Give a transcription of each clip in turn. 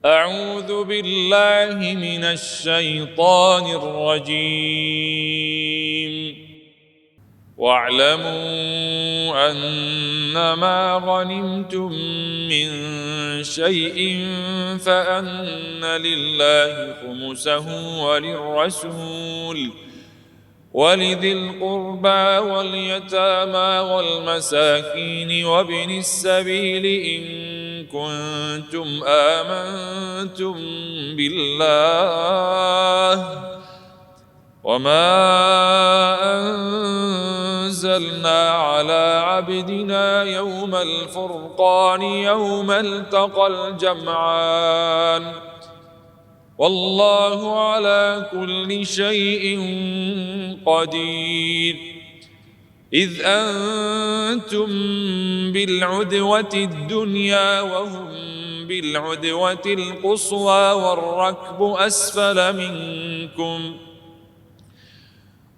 أعوذ بالله من الشيطان الرجيم. واعلموا أنما غنمتم من شيء فأن لله خمسه وللرسول ولذي القربى واليتامى والمساكين وابن السبيل إن كنتم آمنتم بالله وما أنزلنا على عبدنا يوم الفرقان يوم التقى الجمعان والله على كل شيء قدير. إذ أنتم بالعدوة الدنيا وهم بالعدوة القصوى والركب أسفل منكم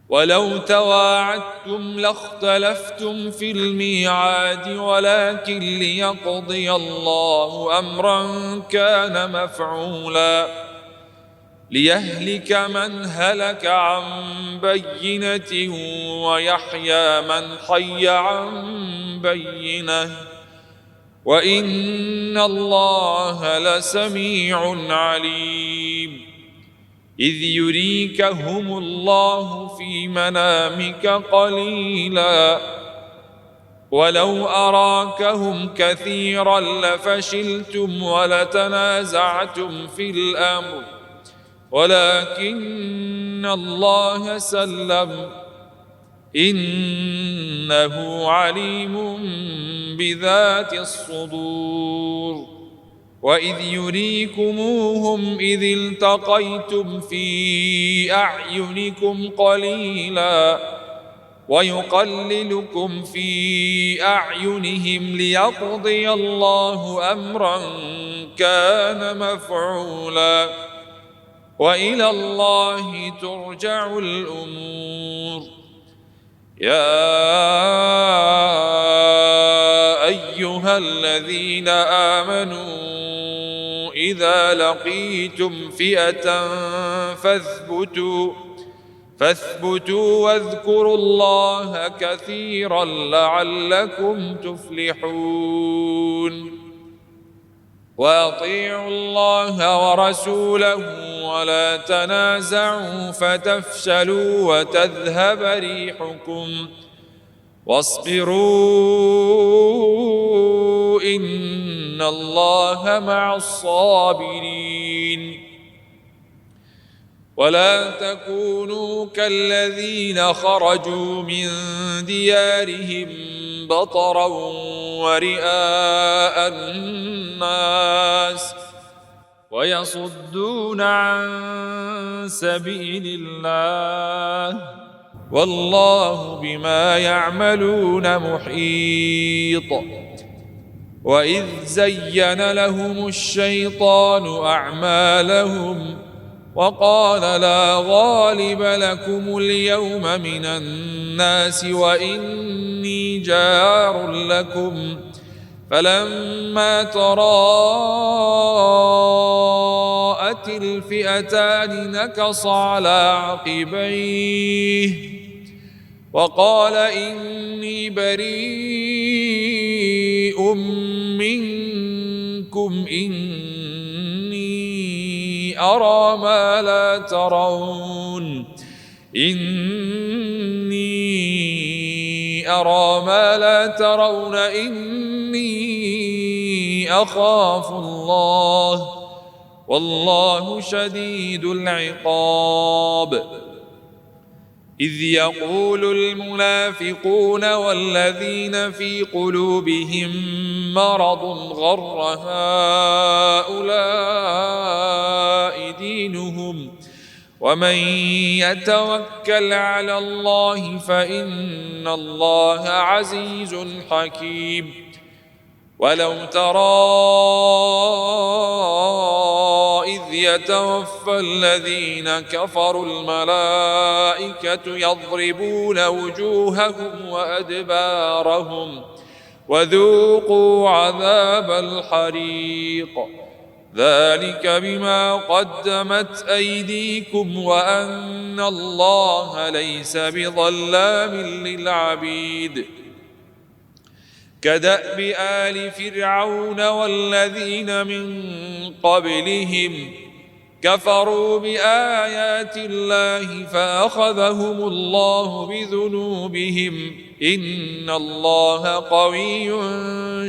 ولو تواعدتم لاختلفتم في الميعاد ولكن ليقضي الله أمرا كان مفعولا ليهلك من هلك عن بينة ويحيى من حي عن بينة وإن الله لسميع عليم. إذ يريكهم الله في منامك قليلا ولو أراكهم كثيرا لفشلتم ولتنازعتم في الأمر ولكن الله سلم إنه عليم بذات الصدور. وإذ يريكموهم إذ التقيتم في أعينكم قليلا ويقللكم في أعينهم ليقضي الله أمرا كان مفعولا وإلى الله ترجع الأمور. يا أيها الذين آمنوا إذا لقيتم فئة فاثبتوا واذكروا الله كثيرا لعلكم تفلحون. وأطيعوا الله ورسوله ولا تنازعوا فتفشلوا وتذهب ريحكم واصبروا إن الله مع الصابرين. ولا تكونوا كالذين خرجوا من ديارهم بطرا ورئاء الناس ويصدون عن سبيل الله والله بما يعملون محيط. وإذ زين لهم الشيطان أعمالهم وقال لا غالب لكم اليوم من الناس وإني جار لكم فلما تراءت الفئتان نكص على عقبيه وقال إني بريء منكم إني أرى ما لا ترون إني أخاف الله والله شديد العقاب. إذ يقول المنافقون والذين في قلوبهم مرض غر هؤلاء دينهم ومن يتوكل على الله فإن الله عزيز حكيم. ولو ترى إذ يتوفى الذين كفروا الملائكة يضربون وجوههم وأدبارهم وذوقوا عذاب الحريق ذلك بما قدمت أيديكم وأن الله ليس بظلام للعبيد. كدأب آل فرعون والذين من قبلهم كفروا بآيات الله فأخذهم الله بذنوبهم إن الله قوي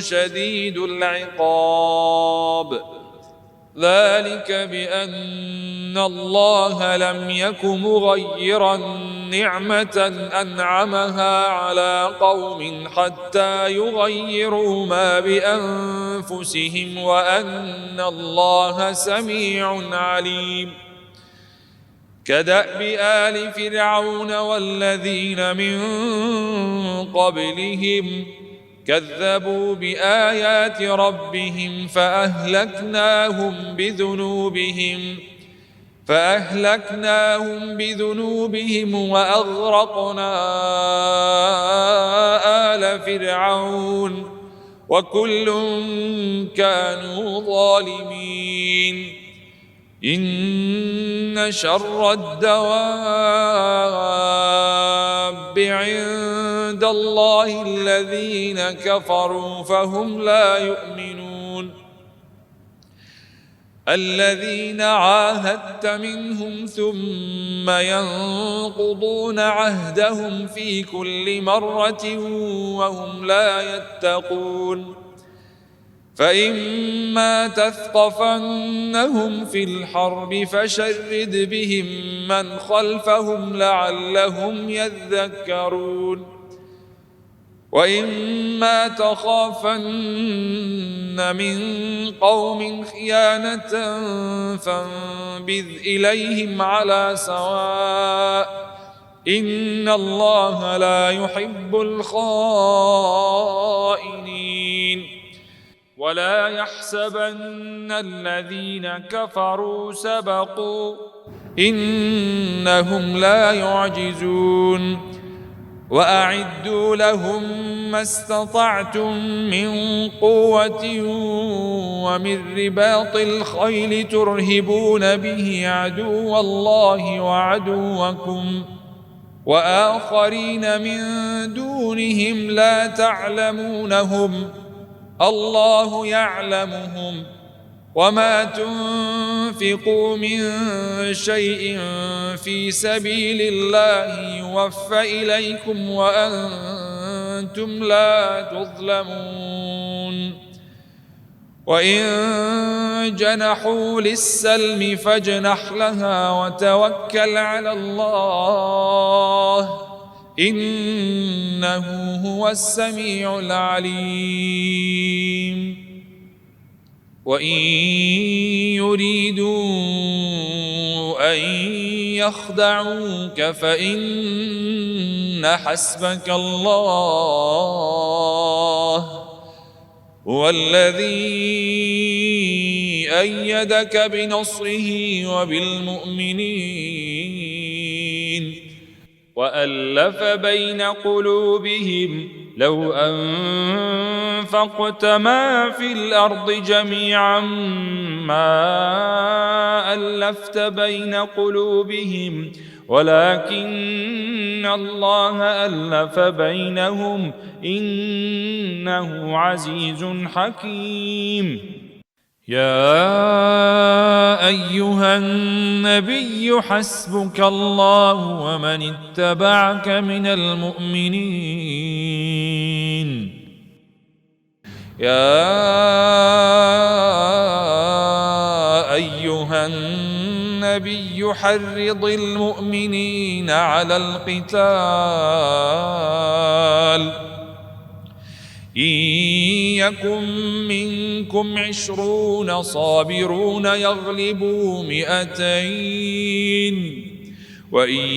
شديد العقاب. ذلك بأن الله لم يك مغيرا نعمة أنعمها على قوم حتى يغيروا ما بأنفسهم وأن الله سميع عليم. كدأب آل فرعون والذين من قبلهم كذبوا بآيات ربهم فأهلكناهم بذنوبهم وأغرقنا آل فرعون وكل كانوا ظالمين. إن شر الدواب عند الله الذين كفروا فهم لا يؤمنون. الذين عاهدت منهم ثم ينقضون عهدهم في كل مرة وهم لا يتقون. فإما تثقفنهم في الحرب فشرد بهم من خلفهم لعلهم يذكرون. وإما تخافن من قوم خيانة فانبذ إليهم على سواء إن الله لا يحب الخائنين. ولا يحسبن الذين كفروا سبقوا إنهم لا يعجزون. وأعدوا لهم ما استطعتم من قوة ومن رباط الخيل ترهبون به عدو الله وعدوكم وآخرين من دونهم لا تعلمونهم الله يعلمهم. وما تنفقوا من شيء في سبيل الله يوفى إليكم وأنتم لا تظلمون. وإن جنحوا للسلم فاجنح لها وتوكل على الله إنه هو السميع العليم. وإن يريدوا أن يخدعوك فإن حسبك الله هو الذي أيدك بنصره وبالمؤمنين وألف بين قلوبهم لو أنفقت ما في الأرض جميعا ما ألفت بين قلوبهم ولكن الله ألف بينهم إنه عزيز حكيم. يا أيها النبي حسبك الله ومن اتبعك من المؤمنين. يا أيها النبي حرض المؤمنين على القتال إن يكن منكم 20 صابرون يغلبوا 200 وإن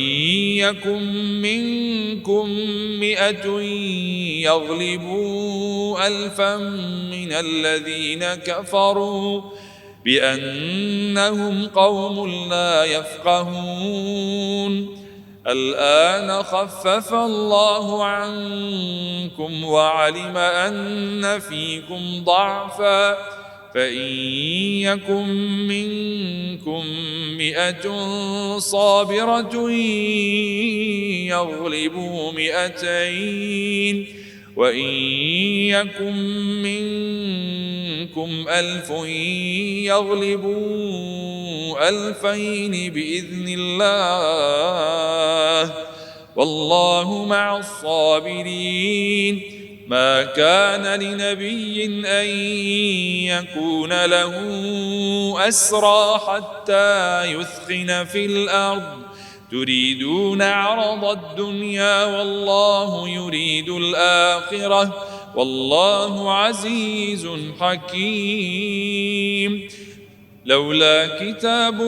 يكن منكم 100 يغلبوا 1000 من الذين كفروا بأنهم قوم لا يفقهون. الآن خفف الله عنكم وعلم أن فيكم ضعفا فإن يكن منكم 100 صابرة يغلبوا 200 وإن يكن منكم 1000 يغلبوا 2000 بإذن الله والله مع الصابرين. ما كان لنبي أن يكون له أسرى حتى يثخن في الأرض تريدون عرض الدنيا والله يريد الآخرة والله عزيز حكيم. لولا كتاب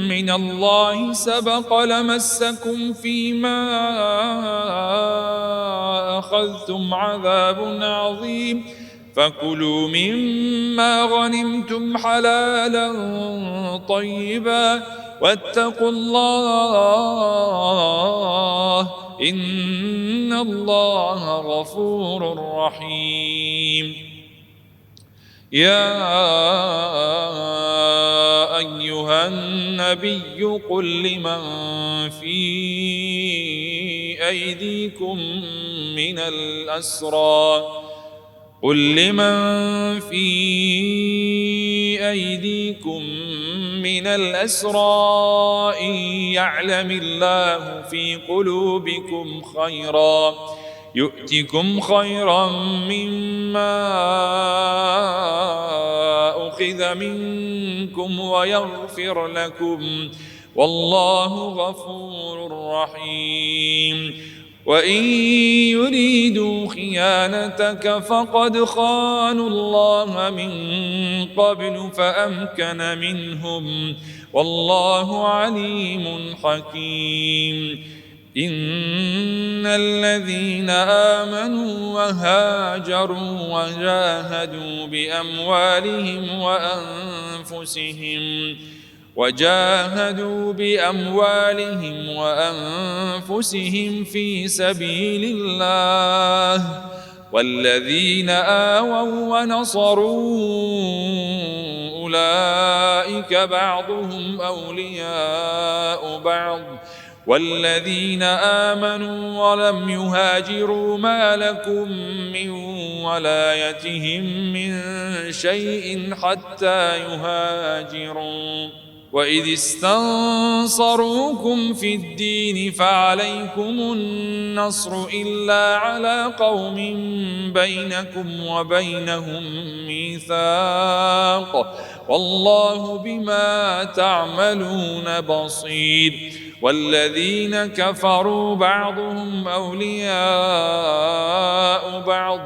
من الله سبق لمسكم فيما أخذتم عذاب عظيم فكلوا مما غنمتم حلالا طيبا واتقوا الله إن الله غفور رحيم. يا أيها النبي قل لمن في أيديكم من الأسرى إن يعلم الله في قلوبكم خيرا يؤتكم خيرا مما أخذ منكم ويغفر لكم والله غفور رحيم. وإن يريدوا خيانتك فقد خانوا الله من قبل فأمكن منهم والله عليم حكيم. إن الذين آمنوا وهاجروا وجاهدوا بأموالهم وأنفسهم في سبيل الله والذين آووا ونصروا أولئك بعضهم أولياء بعض والذين آمنوا ولم يهاجروا ما لكم من ولايتهم من شيء حتى يهاجروا. وإذ استنصروكم في الدين فعليكم النصر إلا على قوم بينكم وبينهم ميثاق والله بما تعملون بصير. والذين كفروا بعضهم أولياء بعض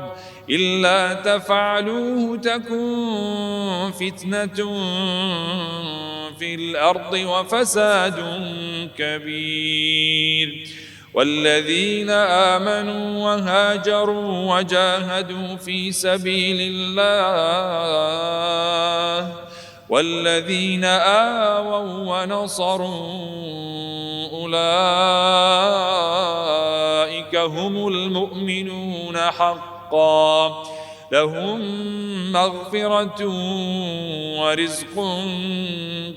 إلا تفعلوه تكن فتنة في الأرض وفساد كبير. والذين آمنوا وهاجروا وجاهدوا في سبيل الله والذين آووا ونصروا أولئك هم المؤمنون حقا لهم مغفرة ورزق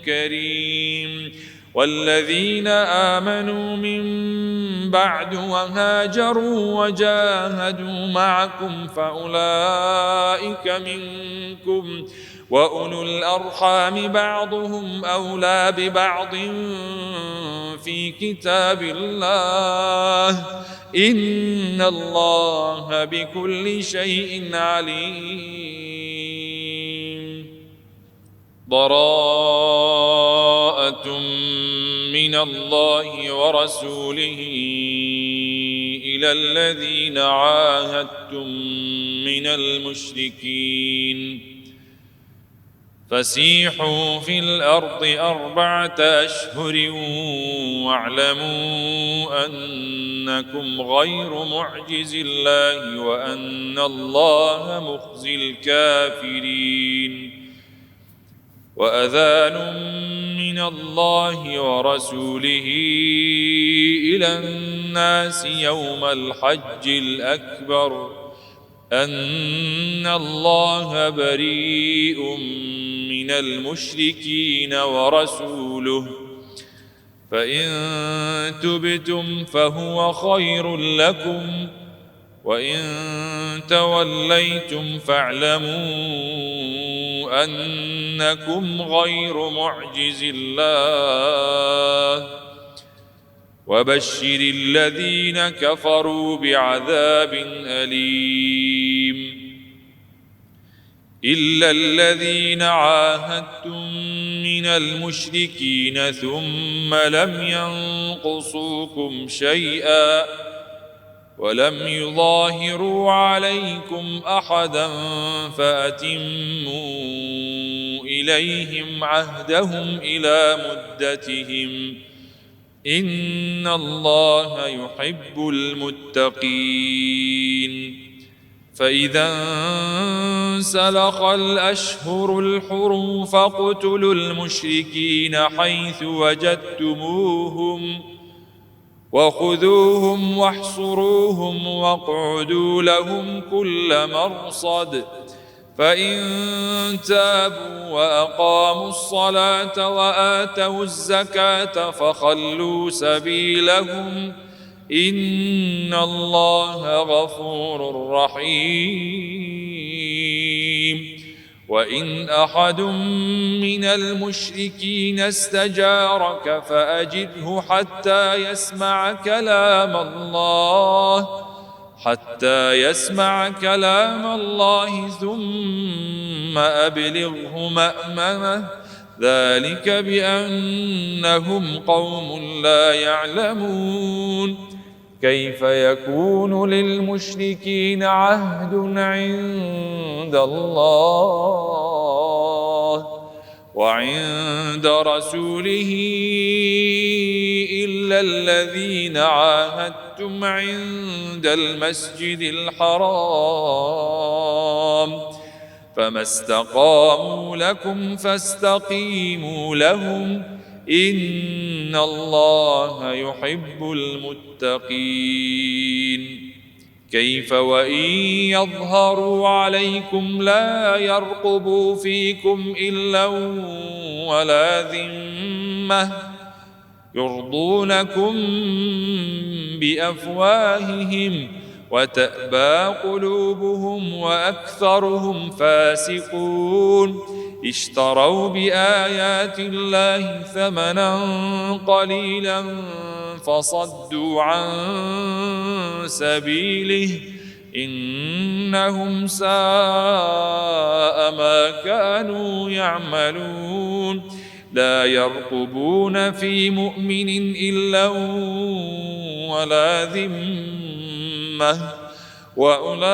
كريم. والذين آمنوا من بعد وهاجروا وجاهدوا معكم فأولئك منكم وأولو الأرحام بعضهم أولى ببعض في كتاب الله إن الله بكل شيء عليم. براءة من الله ورسوله إلى الذين عاهدتم من المشركين فسيحوا في الأرض 4 أشهر واعلموا أنكم غير معجز الله وأن الله مخزي الكافرين. وأذان من الله ورسوله إلى الناس يوم الحج الأكبر أن الله بريء من المشركين ورسوله، فإن تبتم فهو خير لكم، وإن توليتم فاعلموا أنكم غير معجز الله، وبشر الذين كفروا بعذاب أليم. إلا الذين عاهدتم من المشركين ثم لم ينقصوكم شيئا ولم يظاهروا عليكم أحدا فأتموا إليهم عهدهم إلى مدتهم، إن الله يحب المتقين. فإذا انسلخ الأشهر الحرم فاقتلوا المشركين حيث وجدتموهم وخذوهم واحصروهم واقعدوا لهم كل مرصد، فإن تابوا وأقاموا الصلاة وآتوا الزكاة فخلوا سبيلهم، إن الله غفور رحيم. وإن أحد من المشركين استجارك فأجره حتى يسمع كلام الله ثم أبلغه مأمنه، ذلك بأنهم قوم لا يعلمون. كيف يكون للمشركين عهد عند الله وعند رسوله إلا الذين عاهدتم عند المسجد الحرام، فما استقاموا لكم فاستقيموا لهم، إن الله يحب المتقين. كيف وإن يظهروا عليكم لا يرقبوا فيكم إلا ولا ذمة، يرضونكم بأفواههم وتأبى قلوبهم وأكثرهم فاسقون. اشتروا بآيات الله ثمنا قليلا فصدوا عن سبيله، إنهم ساء ما كانوا يعملون. لا يرقبون في مؤمن إلا ولا ذمة، وأولئك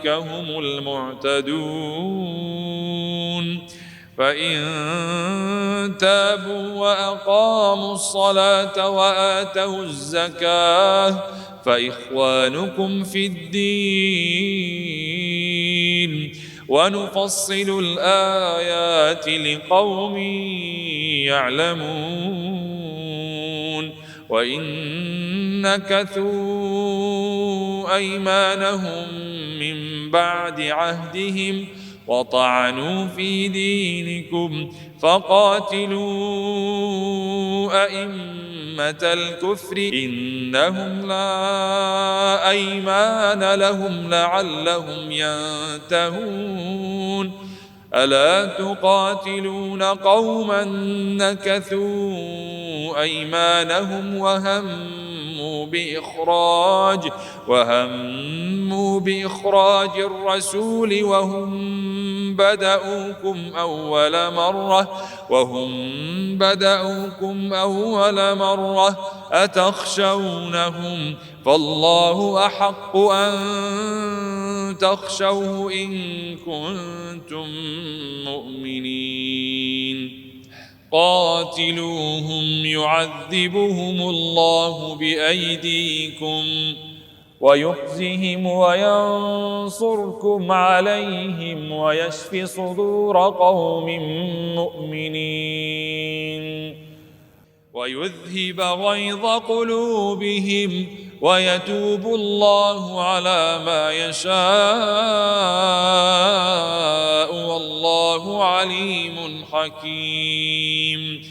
هم المعتدون. فإن تابوا وأقاموا الصلاة وآتوا الزكاة فإخوانكم في الدين، ونفصل الآيات لقوم يعلمون. وإن نكثوا أيمانهم من بعد عهدهم وطعنوا في دينكم فقاتلوا أئمة الكفر إنهم لا أيمان لهم لعلهم ينتهون. ألا تقاتلون قوما نكثوا أيمانهم وهموا بإخراج الرسول وهم بدأوكم أول مرة أتخشونهم فالله أحق أن تخشوه إن كنتم مؤمنين. قاتلوهم يعذبهم الله بأيديكم ويخزهم وينصركم عليهم ويشف صدور قوم مؤمنين ويذهب غيظ قلوبهم ويتوب الله على ما يشاء والله عليم حكيم.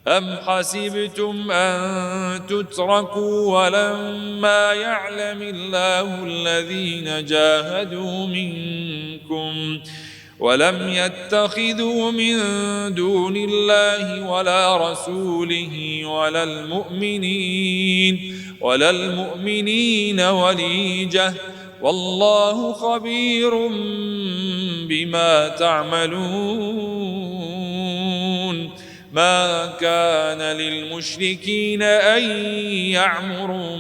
أم حسبتم أن تتركوا ولما يعلم الله الذين جاهدوا منكم ولم يتخذوا من دون الله ولا رسوله ولا المؤمنين وليجة والله خبير بما تعملون. ما كان للمشركين أن يعمروا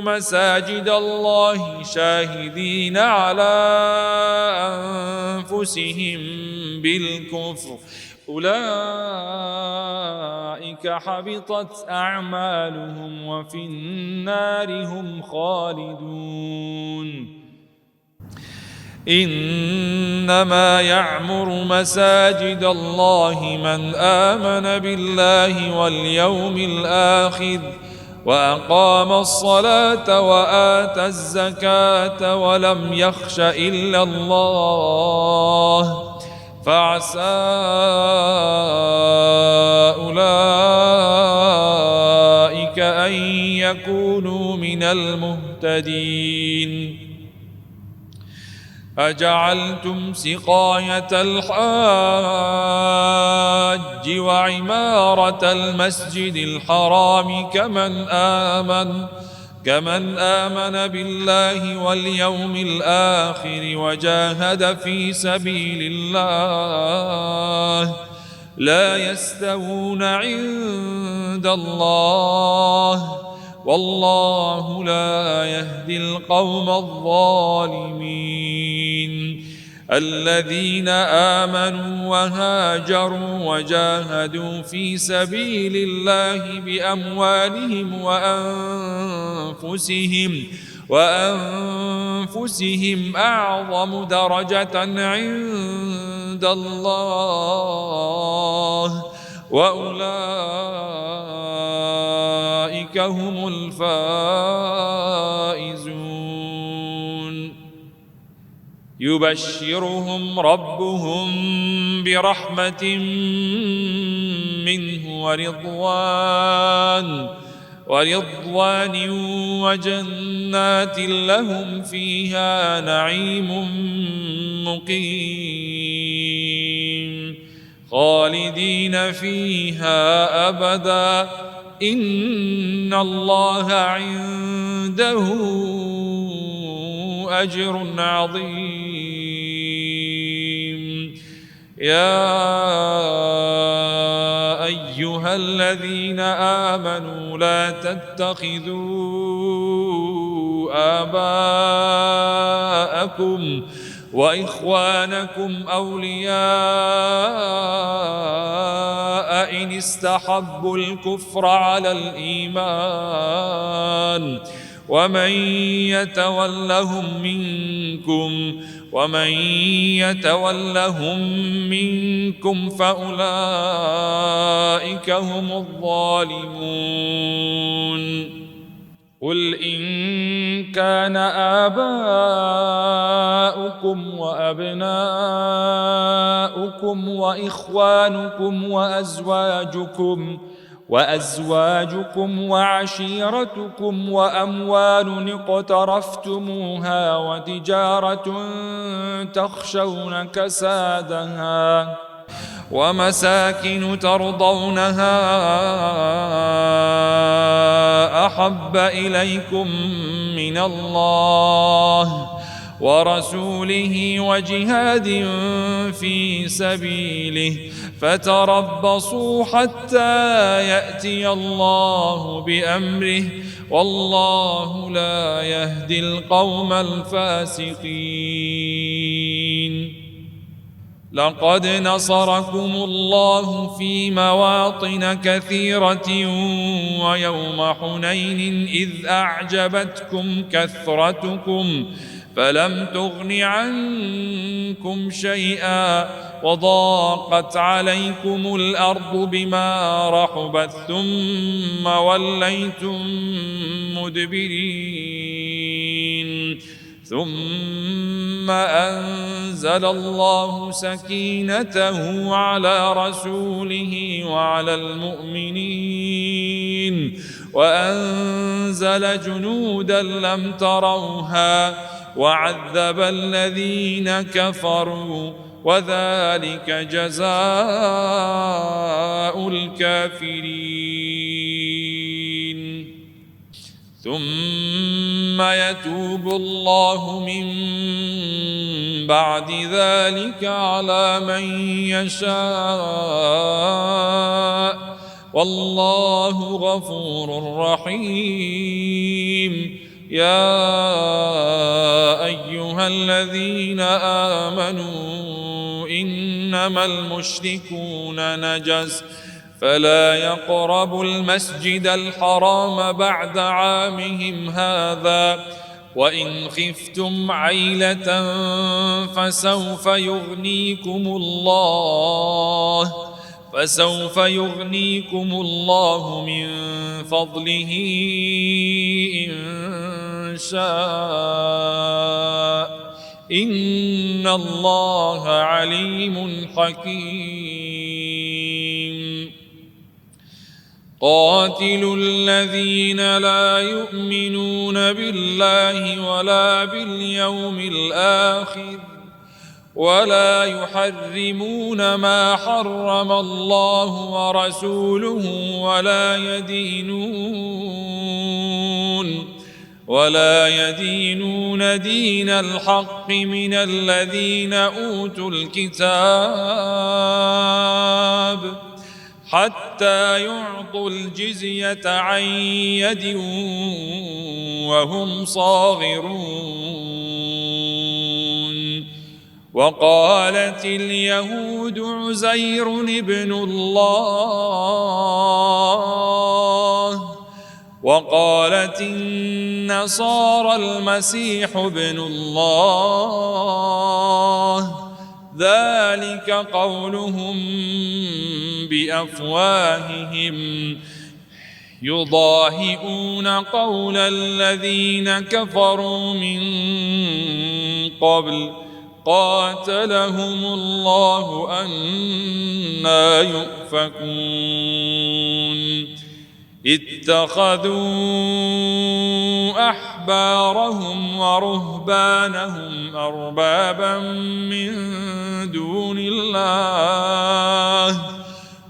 مساجد الله شاهدين على أنفسهم بالكفر أولئك حبطت أعمالهم وفي النار هم خالدون. إنما يعمر مساجد الله من آمن بالله واليوم الآخر وأقام الصلاة وآتى الزكاة ولم يخش إلا الله فعسى أولئك أن يكونوا من المهتدين. أجعلتم سقاية الحاج وعمارة المسجد الحرام كمن آمن بالله واليوم الآخر وجاهد في سبيل الله لا يستوون عند الله والله لا يهدي القوم الظالمين. الذين آمنوا وهاجروا وجاهدوا في سبيل الله بأموالهم وأنفسهم أعظم درجة عند الله وأولئك هم الفائزون. يبشرهم ربهم برحمة منه ورضوان وجنات لهم فيها نعيم مقيم خالدين فيها أبدا إن الله عنده أجر عظيم. يا أيها الذين آمنوا لا تتخذوا آباءكم وإخوانكم أولياء إن استحبوا الكفر على الإيمان ومن يتولهم منكم فأولئك هم الظالمون. قل إن كان آباؤكم وأبناؤكم وإخوانكم وأزواجكم وعشيرتكم وأموال اقترفتموها وتجارة تخشون كسادها ومساكن ترضونها أحب إليكم من الله ورسوله وجهاد في سبيله فتربصوا حتى يأتي الله بأمره والله لا يهدي القوم الفاسقين. لقد نصركم الله في مواطن كثيرة ويوم حنين إذ أعجبتكم كثرتكم فلم تغن عنكم شيئا وضاقت عليكم الأرض بما رحبت ثم وليتم مدبرين ثم أنزل الله سكينته على رسوله وعلى المؤمنين وأنزل جنودا لم تروها وعذب الذين كفروا وذلك جزاء الكافرين ثم يتوب الله من بعد ذلك على من يشاء والله غفور رحيم يا أيها الذين آمنوا إنما المشركون نجس فلا يقربوا المسجد الحرام بعد عامهم هذا وإن خفتم عيلة فسوف يغنيكم الله من فضله إن شاء إن الله عليم حكيم قاتلوا الذين لا يؤمنون بالله ولا باليوم الآخر ولا يحرمون ما حرم الله ورسوله ولا يدينون دين الحق من الذين أوتوا الكتاب حتى يعطوا الجزية عن يد وهم صاغرون وقالت اليهود عزير ابن الله وقالت النصارى المسيح ابن الله ذلك قولهم بأفواههم يضاهئون قول الذين كفروا من قبل قاتلهم الله أنى يؤفكون اتخذوا أحبارهم ورهبانهم أربابا من دون الله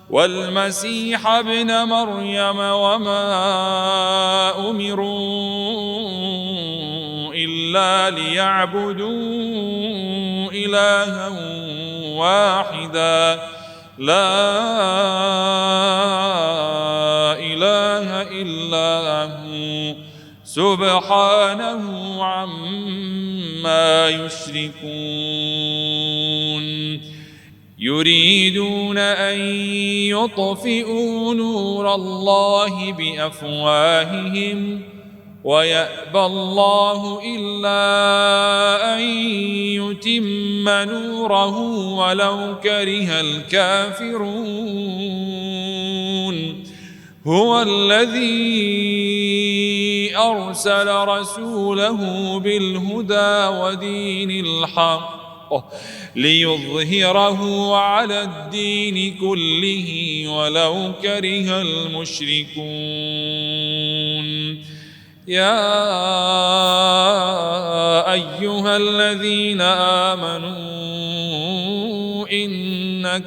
والمسيح ابن مريم وما أمروا إلا ليعبدوا إلها واحدا لا إله إلا هو سبحانه عما يشركون يريدون أن يطفئوا نور الله بأفواههم ويأبى الله إلا أن يتم نوره ولو كره الكافرون هو الذي أرسل رسوله بالهدى ودين الحق ليظهره على الدين كله ولو كره المشركون يا أيها الذين آمنوا إن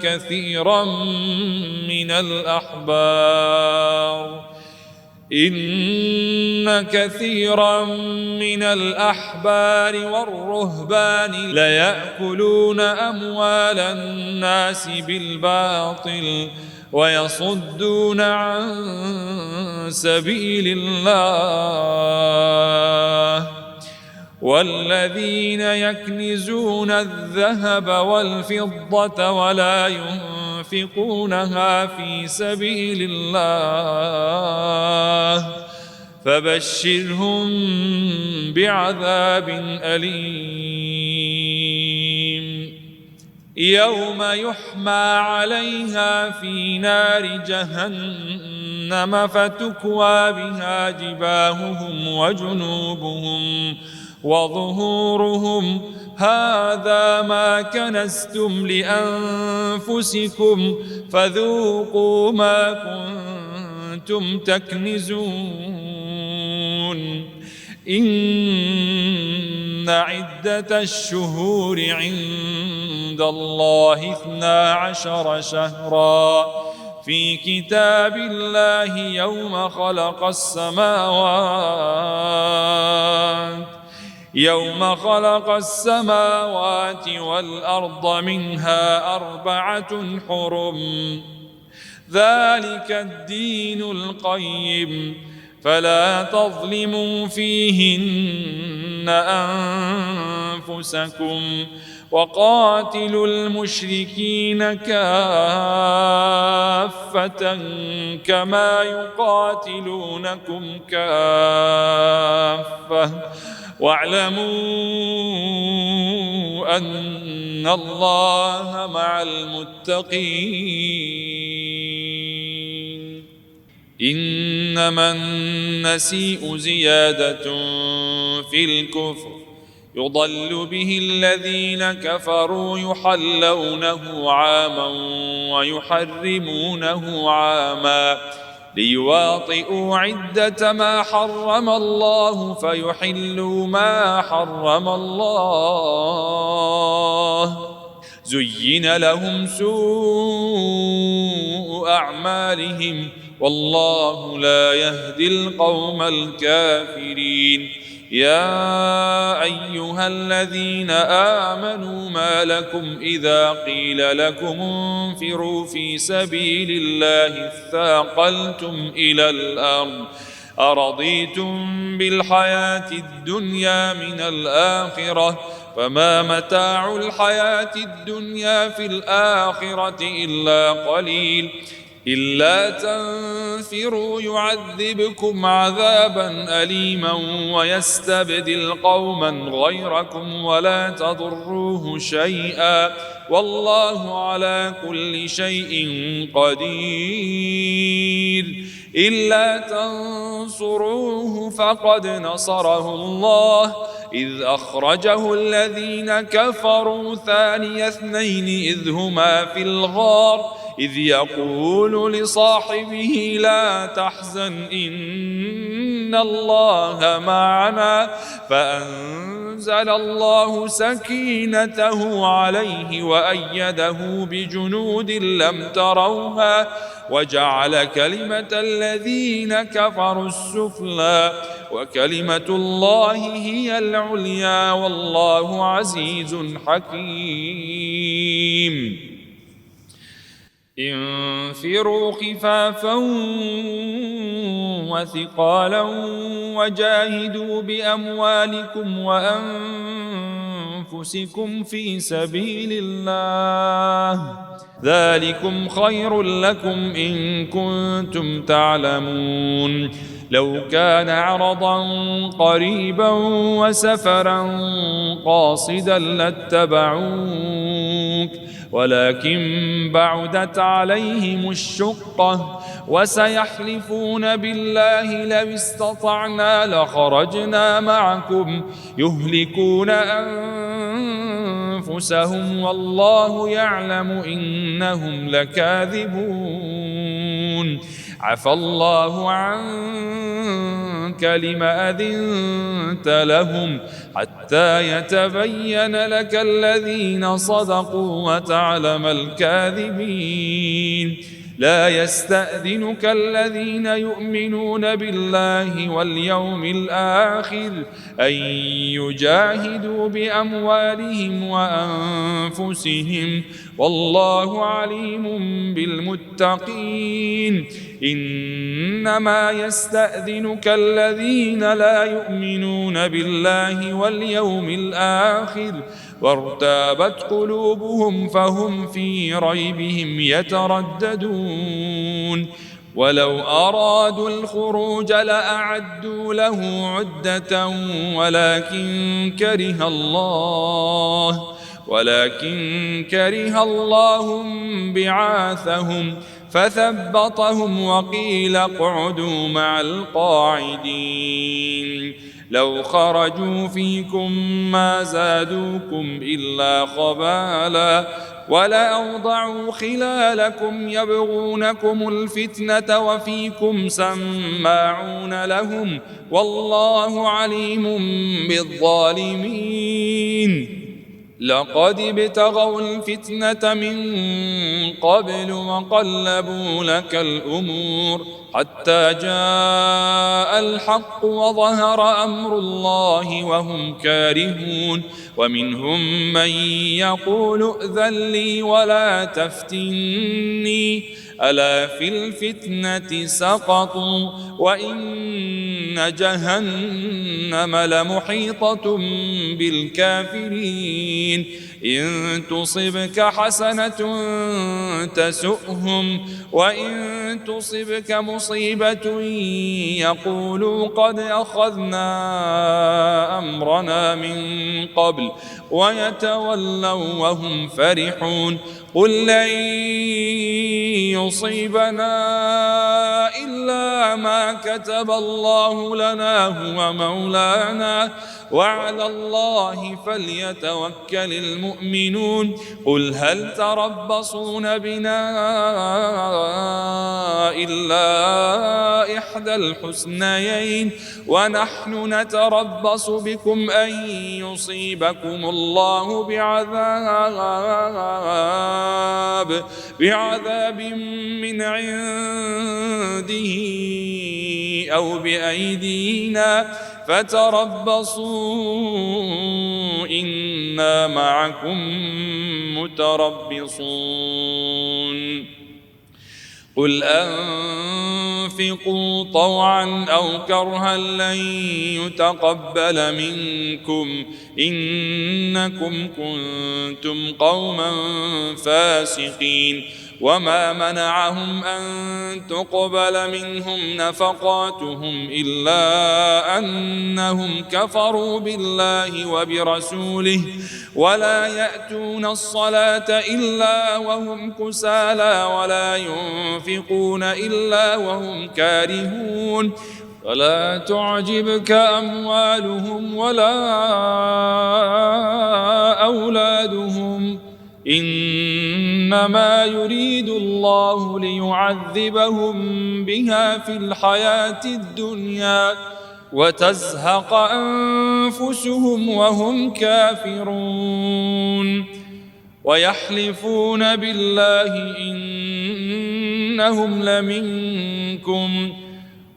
كثيرا من الأحبار والرهبان ليأكلون أموال الناس بالباطل ويصدون عن سبيل الله والذين يكنزون الذهب والفضة ولا ينفقونها في سبيل الله فبشرهم بعذاب أليم يوم يحمى عليها في نار جهنم فتكوى بها جباههم وجنوبهم وظهورهم هذا ما كنزتم لأنفسكم فذوقوا ما كنتم تكنزون إن عدة الشهور عند الله 12 شهرا في كتاب الله يوم خلق السماوات والأرض منها 4 حرم ذلك الدين القيم فلا تظلموا فيهن أنفسكم وقاتلوا المشركين كافة كما يقاتلونكم كافة واعلموا أن الله مع المتقين إنما النسيء زيادة في الكفر يضل به الذين كفروا يحلونه عاما ويحرمونه عاما ليواطئوا عدة ما حرم الله فيحلوا ما حرم الله زين لهم سوء أعمالهم والله لا يهدي القوم الكافرين يا أيها الذين آمنوا ما لكم إذا قيل لكم انفروا في سبيل الله اثاقلتم إلى الأرض أرضيتم بالحياة الدنيا من الآخرة فما متاع الحياة الدنيا في الآخرة إلا قليل إلا تنفروا يعذبكم عذابا أليما ويستبدل قوما غيركم ولا تضروه شيئا والله على كل شيء قدير إلا تنصروه فقد نصره الله إذ أخرجه الذين كفروا ثاني اثنين إذ هما في الغار إذ يقول لصاحبه لا تحزن إن الله معنا فأنزل الله سكينته عليه وأيده بجنود لم تروها وجعل كلمة الذين كفروا السفلى وكلمة الله هي العليا والله عزيز حكيم انفروا خفافا وثقالا وجاهدوا بأموالكم وأنفسكم في سبيل الله ذلكم خير لكم إن كنتم تعلمون لو كان عرضا قريبا وسفرا قاصدا لاتبعوك ولكن بعدت عليهم الشقة وسيحلفون بالله لو استطعنا لخرجنا معكم يهلكون أنفسهم والله يعلم إنهم لكاذبون عفى الله عنك لم أذنت لهم حتى يتبين لك الذين صدقوا وتعلم الكاذبين لا يستأذنك الذين يؤمنون بالله واليوم الآخر أن يجاهدوا بأموالهم وأنفسهم والله عليم بالمتقين إنما يستأذنك الذين لا يؤمنون بالله واليوم الآخر وارتابت قلوبهم فهم في ريبهم يترددون ولو أرادوا الخروج لأعدوا له عدة ولكن كره الله بعاثهم فثبطهم وقيل اقعدوا مع القاعدين. لو خرجوا فيكم ما زادوكم إلا خبالا ولأوضعوا خلالكم يبغونكم الفتنة وفيكم سماعون لهم والله عليم بالظالمين. لقد ابتغوا الفتنة من قبل وقلبوا لك الأمور حتى جاء الحق وظهر أمر الله وهم كارهون. ومنهم من يقول ائذن لي ولا تفتني ألا في الفتنة سقطوا وإن جهنم لمحيطة بالكافرين. إن تصبك حسنة تسؤهم وإن تصبك مصيبة يقولوا قد أخذنا أمرنا من قبل ويتولوا وهم فرحون. قل لن يصيبنا إلا ما كتب الله لنا هو مولانا وعلى الله فليتوكل المؤمنون. قل هل تربصون بنا إلا إحدى الحسنيين ونحن نتربص بكم أن يصيبكم الله بعذاب من عنده أو بأيدينا فتربصوا إنا معكم متربصون. قل أنفقوا طوعا أو كرها لن يتقبل منكم إنكم كنتم قوما فاسقين. وما منعهم أن تقبل منهم نفقاتهم إلا أنهم كفروا بالله وبرسوله ولا يأتون الصلاة إلا وهم كسالى ولا ينفقون إلا وهم كارهون. فلا تعجبك أموالهم ولا أولادهم إنما يريد الله ليعذبهم بها في الحياة الدنيا وتزهق أنفسهم وهم كافرون. ويحلفون بالله إنهم لمنكم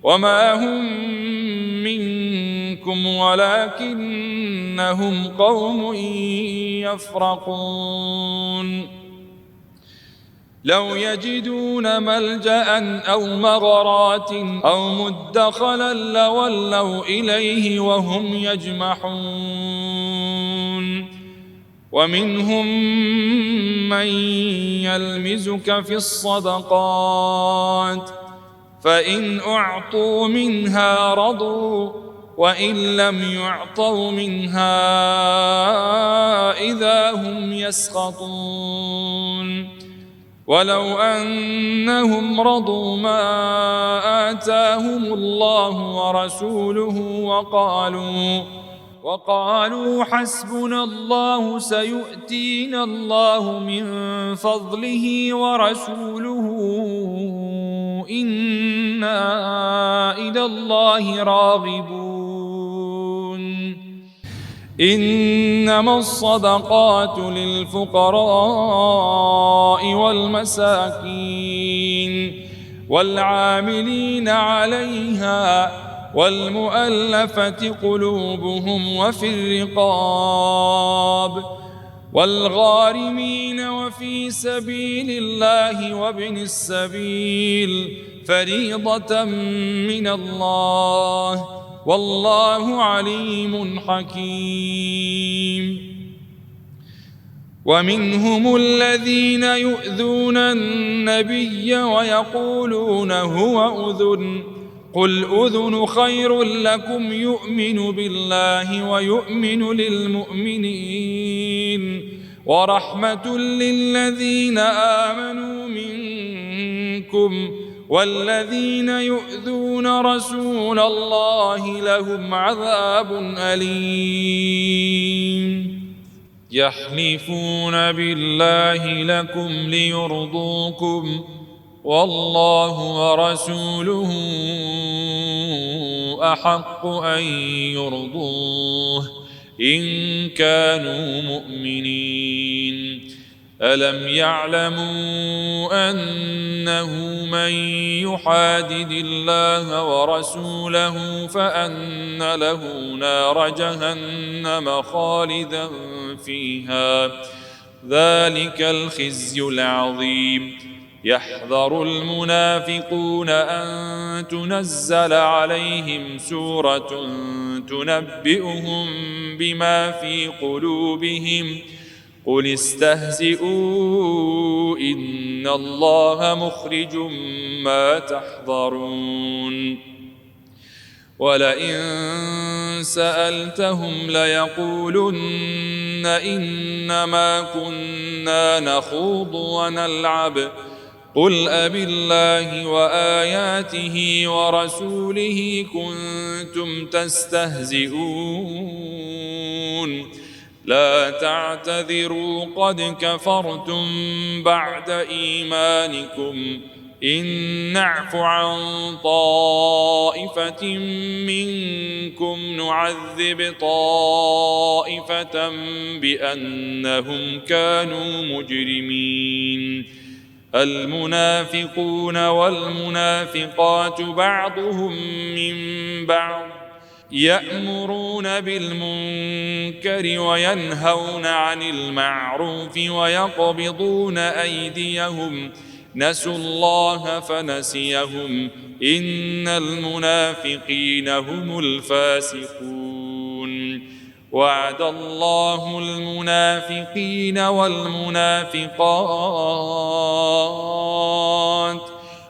وما هم منكم ولكنهم قوم يفرقون. لو يجدون ملجأ أو مغارات أو مدخلا لولوا إليه وهم يجمحون. ومنهم من يلمزك في الصدقات فإن أعطوا منها رضوا وإن لم يعطوا منها إذا هم يسخطون. ولو أنهم رضوا ما آتاهم الله ورسوله وقالوا حسبنا الله سيؤتينا الله من فضله ورسوله إنا إلى الله راغبون. إنما الصدقات للفقراء والمساكين والعاملين عليها والمؤلفة قلوبهم وفي الرقاب والغارمين وفي سبيل الله وابن السبيل فريضة من الله والله عليم حكيم. ومنهم الذين يؤذون النبي ويقولون هو أذن قل أذن خير لكم يؤمن بالله ويؤمن للمؤمنين ورحمة للذين آمنوا منكم والذين يؤذون رسول الله لهم عذاب أليم يحلفون بالله لكم ليرضوكم والله ورسوله أحق أن يرضوه إن كانوا مؤمنين ألم يعلموا أنه من يحادد الله ورسوله فأن له نار جهنم خالدا فيها ذلك الخزي العظيم يحذر المنافقون أن تنزل عليهم سورة تنبئهم بما في قلوبهم قل استهزئوا إن الله مخرج ما تحذرون ولئن سألتهم ليقولن إنما كنا نخوض ونلعب قل أبالله وآياته ورسوله كنتم تستهزئون لا تعتذروا قد كفرتم بعد إيمانكم إن نعف عن طائفة منكم نعذب طائفة بأنهم كانوا مجرمين المنافقون والمنافقات بعضهم من بعض يأمرون بالمنكر وينهون عن المعروف ويقبضون أيديهم نسوا الله فنسيهم إن المنافقين هم الفاسقون وعد الله المنافقين والمنافقات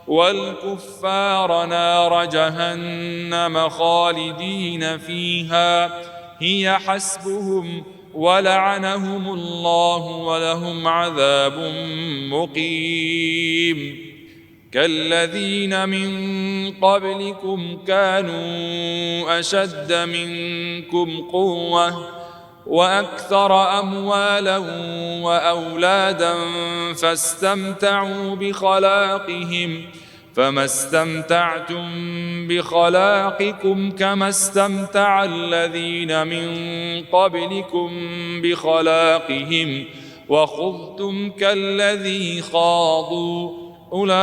والكفار نار جهنم خالدين فيها هي حسبهم ولعنهم الله ولهم عذاب مقيم كالذين من قبلكم كانوا أشد منكم قوة وأكثر أموالا وأولادا فاستمتعوا بخلاقهم فما استمتعتم بخلاقكم كما استمتع الذين من قبلكم بخلاقهم وخضتم كالذي خاضوا أولئك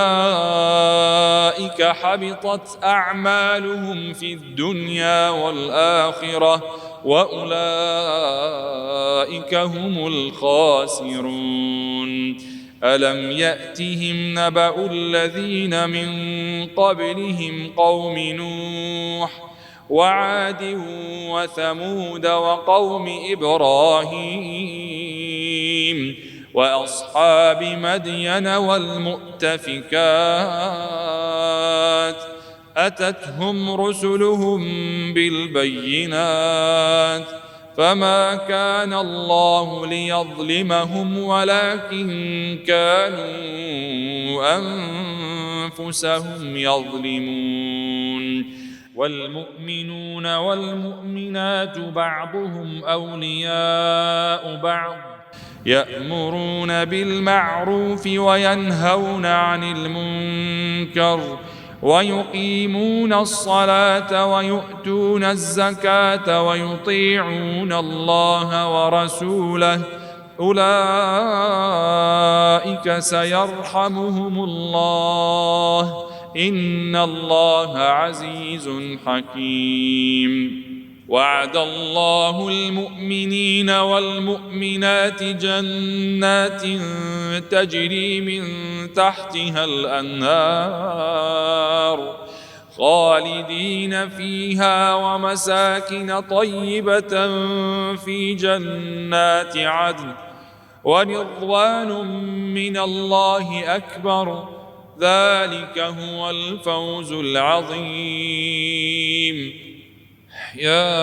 حبطت أعمالهم في الدنيا والآخرة وأولئك هم الخاسرون ألم يأتهم نبأ الذين من قبلهم قوم نوح وعاد وثمود وقوم إبراهيم وأصحاب مدين والمؤتفكات أتتهم رسلهم بالبينات فما كان الله ليظلمهم ولكن كانوا أنفسهم يظلمون والمؤمنون والمؤمنات بعضهم أولياء بعض يأمرون بالمعروف وينهون عن المنكر ويقيمون الصلاة ويؤتون الزكاة ويطيعون الله ورسوله أولئك سيرحمهم الله إن الله عزيز حكيم وعد الله المؤمنين والمؤمنات جنات تجري من تحتها الأنهار خالدين فيها ومساكن طيبة في جنات عدن ورضوان من الله أكبر، ذلك هو الفوز العظيم. يا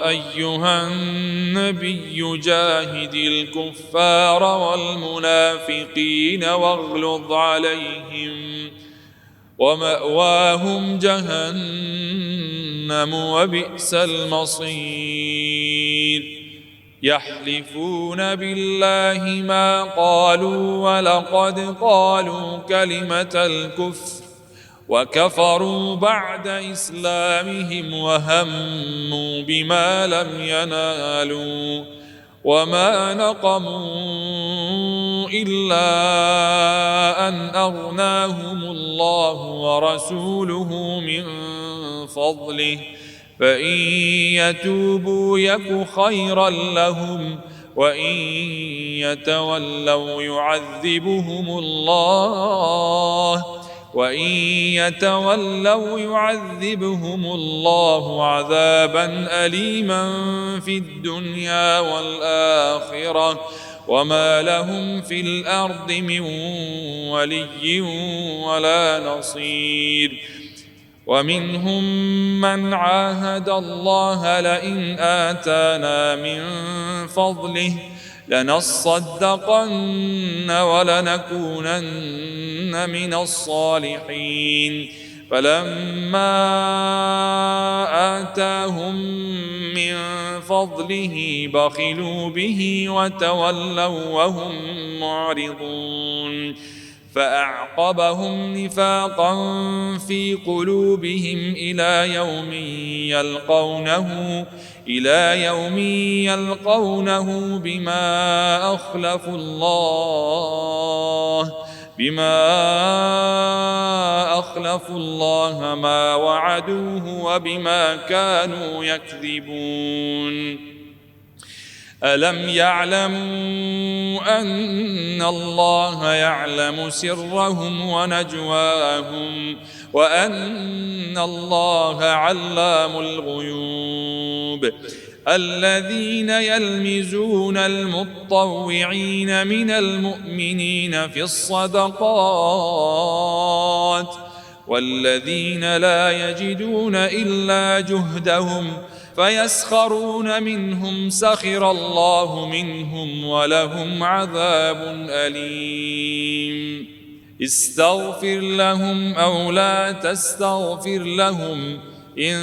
أيها النبي جاهد الكفار والمنافقين واغلظ عليهم، ومأواهم جهنم وبئس المصير. يحلفون بالله ما قالوا ولقد قالوا كلمة الكفر وكفروا بعد إسلامهم وهموا بما لم ينالوا، وما نقموا إلا أن أغناهم الله ورسوله من فضله، فإن يتوبوا يك خيرا لهم، وإن يتولوا يعذبهم الله عذابا أليما في الدنيا والآخرة، وما لهم في الأرض من ولي ولا نصير. ومنهم من عاهد الله لئن آتانا من فضله لنصدقن ولنكونن من الصالحين، فلما آتاهم من فضله بخلوا به وتولوا وهم معرضون، فأعقبهم نفاقا في قلوبهم إلى يوم يلقونه بما أخلفوا الله ما وعدوه وبما كانوا يكذبون. ألم يعلموا أن الله يعلم سرهم ونجواهم وأن الله علام الغيوب؟ الذين يلمزون المطوعين من المؤمنين في الصدقات والذين لا يجدون إلا جهدهم فيسخرون منهم سخر الله منهم ولهم عذاب أليم. استغفر لهم أو لا تستغفر لهم، إن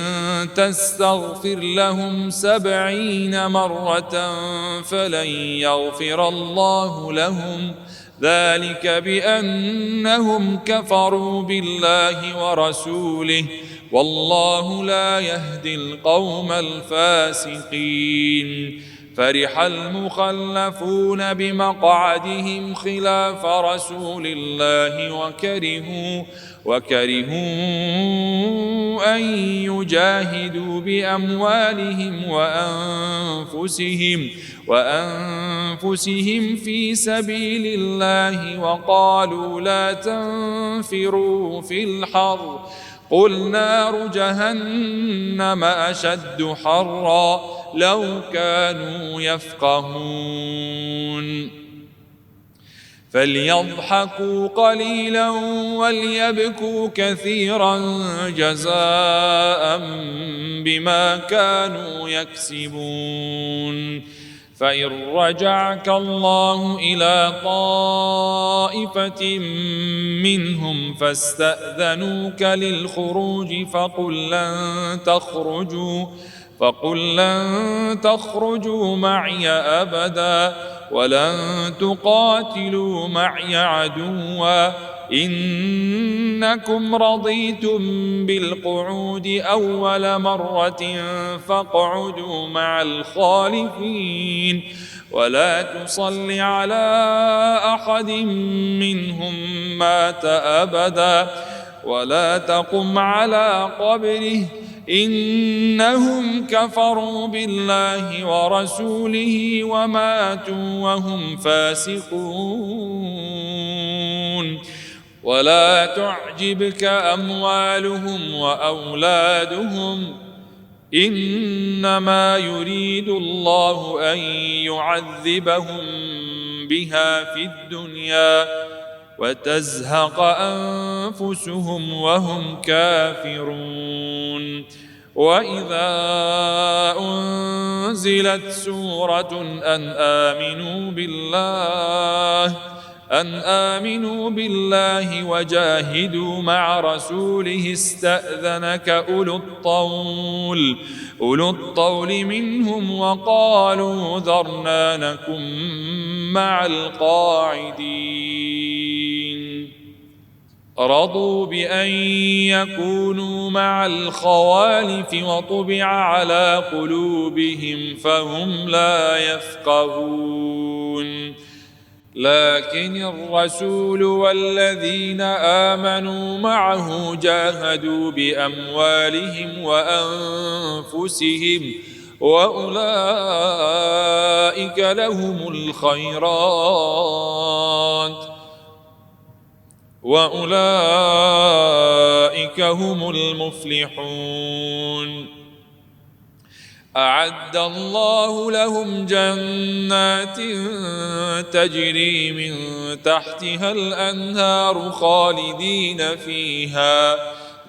تستغفر لهم 70 مرة فلن يغفر الله لهم، ذلك بأنهم كفروا بالله ورسوله، والله لا يهدي القوم الفاسقين. فرح المخلفون بمقعدهم خلاف رسول الله وكرهوا أن يجاهدوا بأموالهم وأنفسهم في سبيل الله، وقالوا لا تنفروا في الحر، قل نار جهنم أشد حرا لو كانوا يفقهون. فليضحكوا قليلا وليبكوا كثيرا جزاء بما كانوا يكسبون. فإن رجعك الله إلى طائفة منهم فاستأذنوك للخروج فقل لن تخرجوا معي أبدا ولن تقاتلوا معي عدوا، إنكم رضيتم بالقعود أول مرة فاقعدوا مع الخالفين، ولا تصل على أحد منهم مات أبدا ولا تقم على قبره، إنهم كفروا بالله ورسوله وماتوا وهم فاسقون. ولا تعجبك أموالهم وأولادهم، إنما يريد الله أن يعذبهم بها في الدنيا وتزهق أنفسهم وهم كافرون. وإذا أنزلت سورة أن آمنوا بالله وجاهدوا مع رسوله استأذنك أولو الطول منهم وقالوا ذرنا نكن مع القاعدين. رضوا بأن يكونوا مع الخوالف وطبع على قلوبهم فهم لا يفقهون. لكن الرسول والذين آمنوا معه جاهدوا بأموالهم وأنفسهم وأولئك لهم الخيرات وأولئك هم المفلحون. أعد الله لهم جنات تجري من تحتها الأنهار خالدين فيها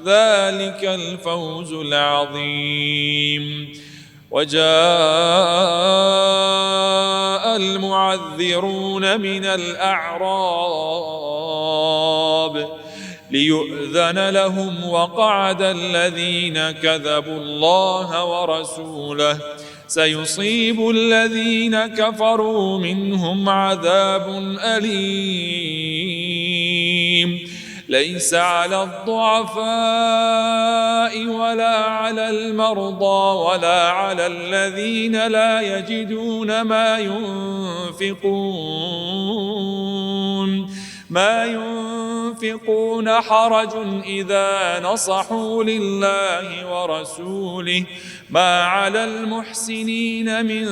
ذلك الفوز العظيم. وجاء المعذرون من الأعراب ليؤذن لهم وقعد الذين كذبوا الله ورسوله سيصيب الذين كفروا منهم عذاب أليم. ليس على الضعفاء ولا على المرضى ولا على الذين لا يجدون ما ينفقون حرج إذا نصحوا لله ورسوله ما على المحسنين من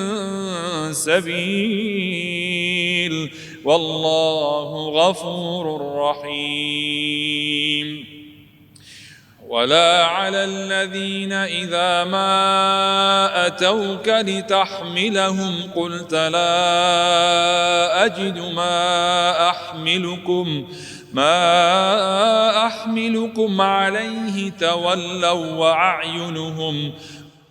سبيل والله غفور رحيم. ولا على الذين إذا ما أتوك لتحملهم قلت لا أجد ما أحملكم عليه تولوا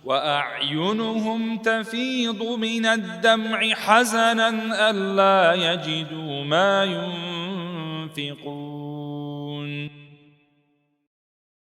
وأعينهم تفيض من الدمع حزنا ألا يجدوا ما ينفقون.